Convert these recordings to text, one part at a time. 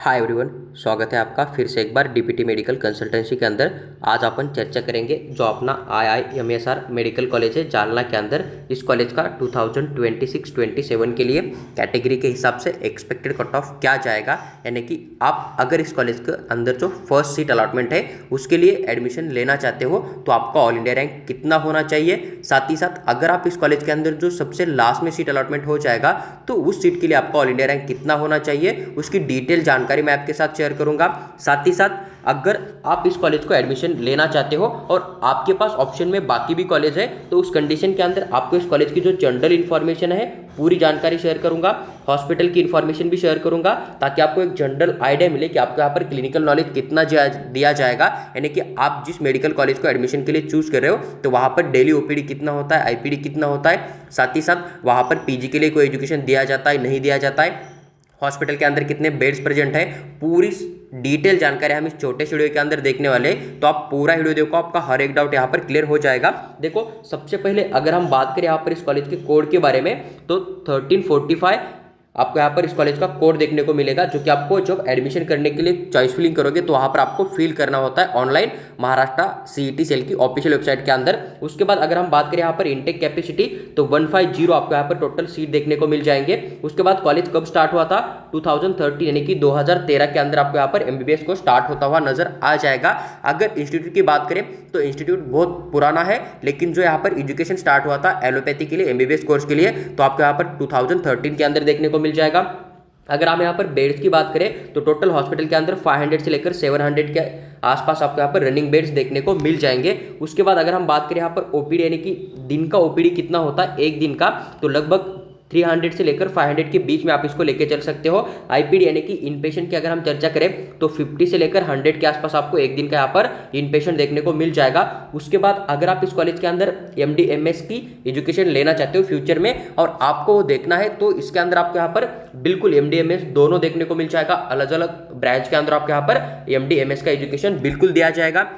Hi everyone, स्वागत है आपका फिर से एक बार डीपीटी मेडिकल कंसल्टेंसी के अंदर। आज अपन चर्चा करेंगे जो अपना IIMSR मेडिकल कॉलेज है जालना के अंदर। इस कॉलेज का 2026-27 के लिए कैटेगरी के हिसाब से एक्सपेक्टेड कट ऑफ क्या जाएगा, यानी कि आप अगर इस कॉलेज के अंदर जो फर्स्ट सीट अलॉटमेंट है उसके लिए एडमिशन लेना चाहते हो तो आपका ऑल इंडिया रैंक कितना होना चाहिए। साथ ही साथ अगर आप इस कॉलेज के अंदर जो सबसे लास्ट में सीट अलॉटमेंट हो जाएगा तो उस सीट के लिए आपका ऑल इंडिया रैंक कितना होना चाहिए, उसकी डिटेल जानकारी मैं आपके साथ शेयर करूंगा। साथ ही साथ अगर आप इस कॉलेज को एडमिशन लेना चाहते हो और आपके पास ऑप्शन में बाकी भी कॉलेज है तो उस कंडीशन के अंदर आपको इस कॉलेज की जो जनरल इन्फॉर्मेशन है पूरी जानकारी शेयर करूंगा, हॉस्पिटल की इन्फॉर्मेशन भी शेयर करूंगा, ताकि आपको एक जनरल आइडिया मिले कि आपको यहाँ पर क्लिनिकल नॉलेज कितना दिया जाएगा। यानी कि आप जिस मेडिकल कॉलेज को एडमिशन के लिए चूज कर रहे हो तो वहाँ पर डेली ओपीडी कितना होता है, आईपीडी कितना होता है, साथ ही साथ वहाँ पर पीजी के लिए कोई एजुकेशन दिया जाता है नहीं दिया जाता है, हॉस्पिटल के अंदर कितने बेड्स प्रेजेंट है, पूरी डिटेल जानकारी हम इस छोटे वीडियो के अंदर देखने वाले। तो आप पूरा वीडियो देखो, आपका हर एक डाउट यहाँ पर क्लियर हो जाएगा। देखो, सबसे पहले अगर हम बात करें यहाँ पर इस कॉलेज के कोड के बारे में तो 1345 आपको यहाँ पर इस कॉलेज का कोड देखने को मिलेगा, जो कि आपको जब एडमिशन करने के लिए चॉइस फिलिंग करोगे तो वहाँ पर आपको फिल करना होता है ऑनलाइन महाराष्ट्र CET सेल की ऑफिशियल वेबसाइट के अंदर। उसके बाद अगर हम बात करें यहाँ पर इनटेक कैपेसिटी तो 150 आपको यहाँ पर टोटल सीट देखने को मिल जाएंगे। उसके बाद कॉलेज कब स्टार्ट हुआ था, 2013 यानी कि 2013 के अंदर आपको यहाँ पर MBBS को स्टार्ट होता हुआ नजर आ जाएगा। अगर इंस्टीट्यूट की बात करें तो इंस्टीट्यूट बहुत पुराना है, लेकिन जो यहाँ पर एजुकेशन स्टार्ट हुआ था एलोपैथी के लिए MBBS कोर्स के लिए तो आपको यहाँ पर 2013 के अंदर देखने को मिल जाएगा। अगर हम यहाँ पर बेड्स की बात करें तो टोटल हॉस्पिटल के अंदर 500 से लेकर 700 के आसपास आपको यहाँ पर रनिंग बेड्स देखने को मिल जाएंगे। उसके बाद अगर हम बात करें यहाँ पर ओपीडी यानी कि दिन का ओपीडी कितना होता है एक दिन का, तो लगभग 300 से लेकर 500 के बीच में आप इसको लेके चल सकते हो। आईपीडी यानी कि इनपेशेंट की अगर हम चर्चा करें तो 50 से लेकर 100 के आसपास आपको एक दिन का यहाँ पर इनपेशेंट देखने को मिल जाएगा। उसके बाद अगर आप इस कॉलेज के अंदर MD MS की एजुकेशन लेना चाहते हो फ्यूचर में और आपको देखना है तो इसके अंदर आपको यहाँ पर बिल्कुल MD MS दोनों देखने को मिल जाएगा। अलग अलग ब्रांच के अंदर आपको यहाँ पर MD MS का एजुकेशन बिल्कुल दिया जाएगा।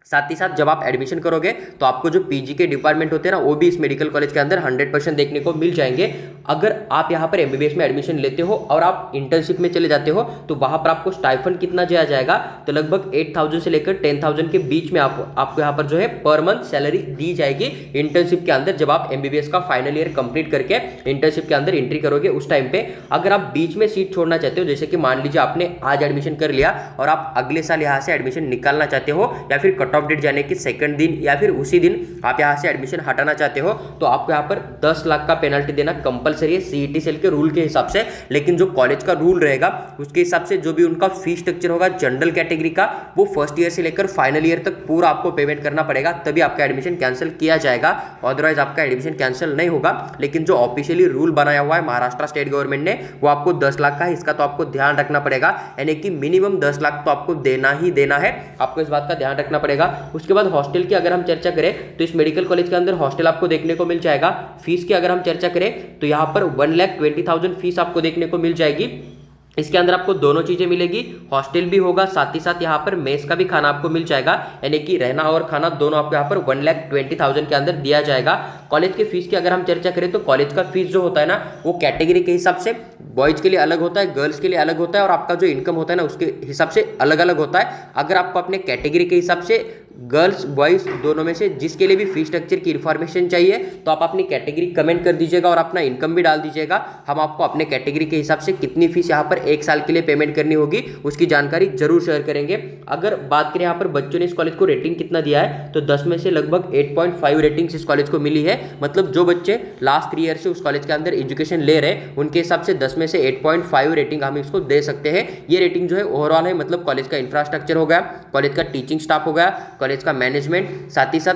साथ ही साथ जब आप एडमिशन करोगे तो आपको जो पीजी के डिपार्टमेंट होते हैं ना वो भी इस मेडिकल कॉलेज के अंदर 100% देखने को मिल जाएंगे। अगर आप यहाँ पर MBBS में एडमिशन लेते हो और आप इंटर्नशिप में चले जाते हो तो वहाँ पर आपको स्टाइफंड कितना दिया जाएगा, तो लगभग 8,000 से लेकर 10,000 के बीच में आपको यहाँ पर जो है पर मंथ सैलरी दी जाएगी इंटर्नशिप के अंदर। जब आप MBBS का फाइनल ईयर कंप्लीट करके इंटर्नशिप के अंदर एंट्री करोगे उस टाइम पे अगर आप बीच में सीट छोड़ना चाहते हो, जैसे कि मान लीजिए आपने आज एडमिशन कर लिया और आप अगले साल यहाँ से एडमिशन निकालना चाहते हो या फिर कट ऑफ डेट जाने के सेकंड दिन या फिर उसी दिन आप यहाँ से एडमिशन हटाना चाहते हो तो आपको यहाँ पर 10 लाख का पेनल्टी देना कंपलसरी है CET सेल के रूल के हिसाब से। लेकिन जो कॉलेज का रूल रहेगा उसके हिसाब से जो भी उनका फी स्ट्रक्चर होगा जनरल कैटेगरी का वो फर्स्ट ईयर से लेकर फाइनल ईयर तक पूरा आपको पेमेंट करना पड़ेगा, तभी आपका एडमिशन कैंसिल किया जाएगा। अदरवाइज आपका एडमिशन कैंसिल नहीं होगा। लेकिन जो ऑफिशियली रूल बनाया हुआ है महाराष्ट्र स्टेट गवर्नमेंट ने वो आपको 10 लाख का है, इसका तो आपको ध्यान रखना पड़ेगा। यानी कि मिनिमम 10 लाख तो आपको देना ही देना है, आपको इस बात का ध्यान रखना पड़ेगा। उसके बाद हॉस्टल की अगर हम चर्चा करें तो इस मेडिकल कॉलेज के अंदर हॉस्टल आपको देखने को मिल जाएगा। फीस की अगर हम चर्चा करें तो यहाँ पर 1,20,000 फीस आपको देखने को मिल जाएगी। इसके अंदर आपको दोनों चीजें मिलेगी, हॉस्टल भी होगा, साथ ही साथ यहाँ पर मेस का भी खाना आपको मिल जाएगा, यानी कि रहना और खाना दोनों आपको यहाँ पर 1,20,000 के अंदर दिया जाएगा। कॉलेज के फीस की अगर हम चर्चा करें तो कॉलेज का फीस जो होता है ना वो कैटेगरी के हिसाब से बॉयज के लिए अलग होता है, गर्ल्स के लिए अलग होता है और आपका जो इनकम होता है ना उसके हिसाब से अलग अलग होता है। अगर आपको अपने कैटेगरी के हिसाब से गर्ल्स बॉयज दोनों में से जिसके लिए भी फी स्ट्रक्चर की इन्फॉर्मेशन चाहिए तो आप अपनी कैटेगरी कमेंट कर दीजिएगा और अपना इनकम भी डाल दीजिएगा। हम आपको अपने कैटेगरी के हिसाब से कितनी फीस यहाँ पर एक साल के लिए पेमेंट करनी होगी उसकी जानकारी जरूर शेयर करेंगे। अगर बात करें यहाँ पर बच्चों ने इस कॉलेज को रेटिंग कितना दिया है तो 10 में से लगभग 8.5 रेटिंग्स इस कॉलेज को मिली है। मतलब जो बच्चे लास्ट 3 ईयर से उस कॉलेज के अंदर एजुकेशन ले रहे हैं उनके हिसाब से 10 में से 8.5 रेटिंग हम इसको दे सकते हैं। ये रेटिंग जो है ओवरऑल है, मतलब कॉलेज का इंफ्रास्ट्रक्चर हो गया, कॉलेज का टीचिंग स्टाफ हो गया, कॉलेज का मैनेजमेंट, साथ ही साथ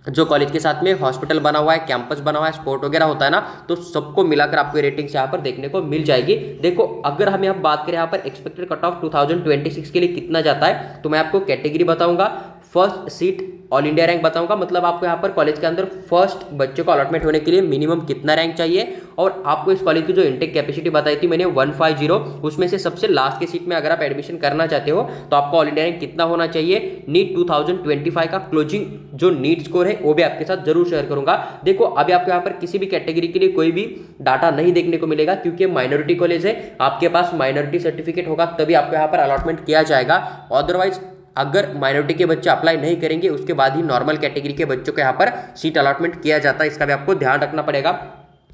जो कॉलेज के साथ में हॉस्पिटल बना हुआ है, कैंपस बना हुआ है, स्पोर्ट वगैरह होता है ना, तो सबको मिलाकर आपको रेटिंग्स यहाँ पर देखने को मिल जाएगी। देखो, अगर हम यहाँ बात करें यहाँ पर एक्सपेक्टेड कट ऑफ 2026 के लिए कितना जाता है तो मैं आपको कैटेगरी बताऊंगा। First seat all India rank बताऊंगा, मतलब आपको यहाँ पर कॉलेज के अंदर फर्स्ट बच्चे को अलॉटमेंट होने के लिए मिनिमम कितना रैंक चाहिए, और आपको इस कॉलेज की जो इंटेक कैपेसिटी बताई थी मैंने 150, उसमें से सबसे लास्ट के सीट में अगर आप एडमिशन करना चाहते हो तो आपका ऑल इंडिया रैंक कितना होना चाहिए। नीट 2025 का क्लोजिंग जो नीट स्कोर है वो भी आपके साथ जरूर शेयर करूंगा। देखो अभी आपको यहाँ पर किसी भी कैटेगरी के लिए कोई भी डाटा नहीं देखने को मिलेगा, क्योंकि माइनॉरिटी कॉलेज है, आपके पास माइनॉरिटी सर्टिफिकेट होगा तभी आपको यहाँ पर अलॉटमेंट किया जाएगा। अदरवाइज अगर माइनॉरिटी के बच्चे अप्लाई नहीं करेंगे उसके बाद ही नॉर्मल कैटेगरी के बच्चों को यहाँ पर सीट अलॉटमेंट किया जाता है, इसका भी आपको ध्यान रखना पड़ेगा।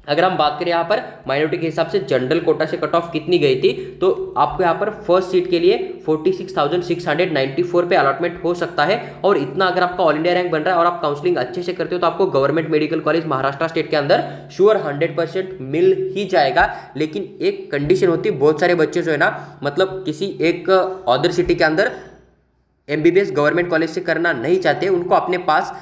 अगर हम बात करें यहाँ पर माइनॉरिटी के हिसाब से जनरल कोटा से कट ऑफ कितनी गई थी, तो आपको यहाँ पर फर्स्ट सीट के लिए 46,694 पे अलॉटमेंट हो सकता है। और इतना अगर आपका ऑल इंडिया रैंक बन रहा है और आप काउंसलिंग अच्छे से करते हो तो आपको government medical college Maharashtra state के अंदर श्योर 100% मिल ही जाएगा। लेकिन एक कंडीशन होती है, बहुत सारे बच्चे जो है ना, मतलब किसी एक अदर सिटी के अंदर MBBS गवर्नमेंट कॉलेज से करना नहीं चाहते, उनको अपने पास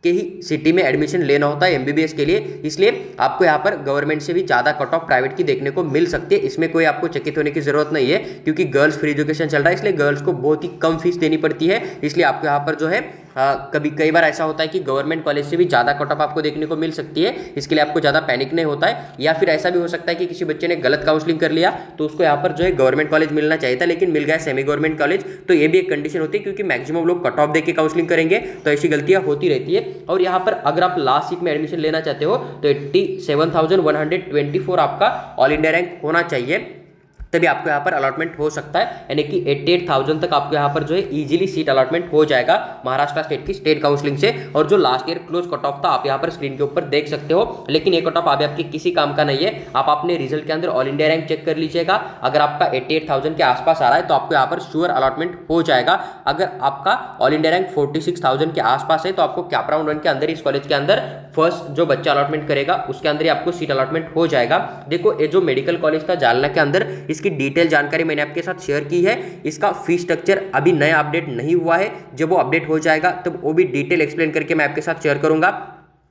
के ही सिटी में एडमिशन लेना होता है MBBS के लिए, इसलिए आपको यहाँ पर गवर्नमेंट से भी ज़्यादा कट ऑफ प्राइवेट की देखने को मिल सकती है। इसमें कोई आपको चकित होने की जरूरत नहीं है, क्योंकि गर्ल्स फ्री एजुकेशन चल रहा है, इसलिए गर्ल्स को बहुत ही कम फीस देनी पड़ती है। इसलिए आपको यहाँ पर जो है कई बार ऐसा होता है कि गवर्नमेंट कॉलेज से भी ज़्यादा कट ऑफ आपको देखने को मिल सकती है, इसके लिए आपको ज़्यादा पैनिक नहीं होता है। या फिर ऐसा भी हो सकता है कि किसी बच्चे ने गलत काउंसलिंग कर लिया तो उसको यहाँ पर जो है गवर्नमेंट कॉलेज मिलना चाहिए था लेकिन मिल गया सेमी गवर्नमेंट कॉलेज, तो ये भी एक कंडीशन होती है, क्योंकि मैक्सिमम लोग कट ऑफ देके काउंसलिंग करेंगे तो ऐसी गलतियाँ होती रहती है। और यहाँ पर अगर आप लास्ट सीट में एडमिशन लेना चाहते हो तो 87,124 आपका ऑल इंडिया रैंक होना चाहिए, तभी आपको यहाँ पर अलॉटमेंट हो सकता है। यानी कि 88,000 तक आपको यहाँ पर जो है इजीली सीट अलॉटमेंट हो जाएगा महाराष्ट्र स्टेट की स्टेट काउंसलिंग से। और जो last year close cut off था आप यहाँ पर स्क्रीन के ऊपर देख सकते हो, लेकिन ये कट ऑफ अभी आपके किसी काम का नहीं है। आप अपने रिजल्ट के अंदर ऑल इंडिया रैंक चेक कर लीजिएगा, अगर आपका 88,000 के आसपास आ रहा है तो आपको यहाँ पर श्योर अलॉटमेंट हो जाएगा। अगर आपका ऑल इंडिया रैंक 46,000 के आसपास है तो आपको कैप राउंड 1 के अंदर इस कॉलेज के अंदर फर्स्ट जो बच्चा अलॉटमेंट करेगा उसके अंदर ही आपको सीट अलॉटमेंट हो जाएगा। देखो ये जो मेडिकल कॉलेज था जालना के अंदर, इसकी डिटेल जानकारी मैंने आपके साथ शेयर की है। इसका फीस स्ट्रक्चर अभी नया अपडेट नहीं हुआ है, जब वो अपडेट हो जाएगा तब वो भी डिटेल एक्सप्लेन करके मैं आपके साथ शेयर करूंगा।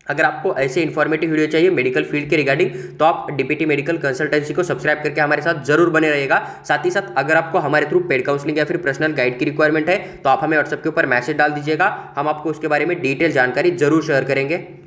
अगर आपको ऐसे इन्फॉर्मेटिव वीडियो चाहिए मेडिकल फील्ड के रिगार्डिंग तो आप DPT मेडिकल कंसल्टेंसी को सब्सक्राइब करके हमारे साथ जरूर बने रहिएगा। साथ ही साथ अगर आपको हमारे थ्रू पेड काउंसलिंग या फिर पर्सनल गाइड की रिक्वायरमेंट है तो आप हमें व्हाट्सएप के ऊपर मैसेज डाल दीजिएगा, हम आपको उसके बारे में डिटेल जानकारी जरूर शेयर करेंगे।